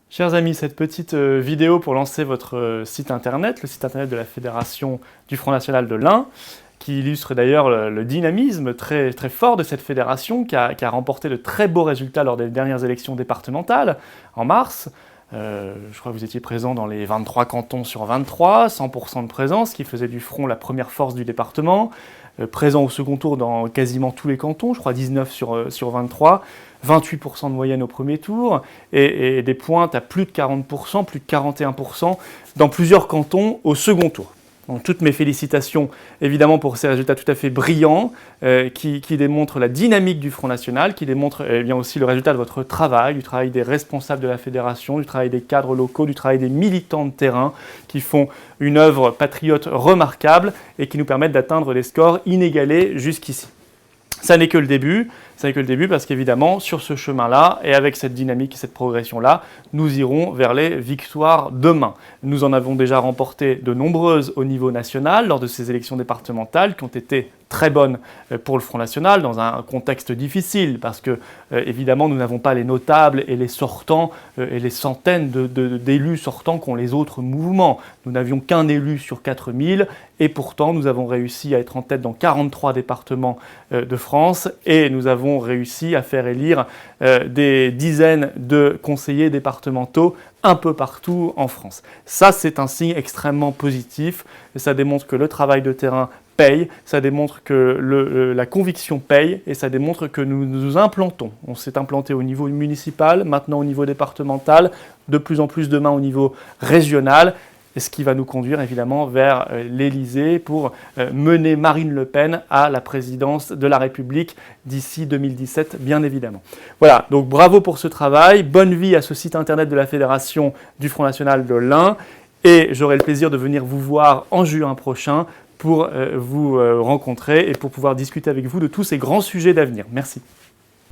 Chers amis, cette petite vidéo pour lancer votre site internet, le site internet de la Fédération du Front National de l'Ain, qui illustre d'ailleurs le dynamisme très, très fort de cette fédération qui a remporté de très beaux résultats lors des dernières élections départementales en mars. Je crois que vous étiez présent dans les 23 cantons sur 23, 100% de présence, qui faisait du Front la première force du département, présent au second tour dans quasiment tous les cantons, je crois 19 sur 23, 28% de moyenne au premier tour, et des pointes à plus de 40%, plus de 41% dans plusieurs cantons au second tour. Donc toutes mes félicitations évidemment pour ces résultats tout à fait brillants qui démontrent la dynamique du Front National, qui démontrent bien aussi le résultat de votre travail, du travail des responsables de la fédération, du travail des cadres locaux, du travail des militants de terrain qui font une œuvre patriote remarquable et qui nous permettent d'atteindre des scores inégalés jusqu'ici. Ça n'est que le début, parce qu'évidemment, sur ce chemin-là, et avec cette dynamique et cette progression-là, nous irons vers les victoires demain. Nous en avons déjà remporté de nombreuses au niveau national lors de ces élections départementales qui ont été très bonnes pour le Front National dans un contexte difficile parce que évidemment nous n'avons pas les notables et les sortants et les centaines d'élus sortants qu'ont les autres mouvements. Nous n'avions qu'un élu sur 4000 et pourtant nous avons réussi à être en tête dans 43 départements de France et nous avons réussi à faire élire des dizaines de conseillers départementaux un peu partout en France. Ça, c'est un signe extrêmement positif et ça démontre que le travail de terrain paye, ça démontre que la conviction paye et ça démontre que nous nous implantons. On s'est implanté au niveau municipal, maintenant au niveau départemental, de plus en plus demain au niveau régional, et ce qui va nous conduire évidemment vers l'Élysée pour mener Marine Le Pen à la présidence de la République d'ici 2017, bien évidemment. Voilà, donc bravo pour ce travail, bonne vie à ce site internet de la Fédération du Front National de l'Ain, et j'aurai le plaisir de venir vous voir en juin prochain pour vous rencontrer et pour pouvoir discuter avec vous de tous ces grands sujets d'avenir. Merci.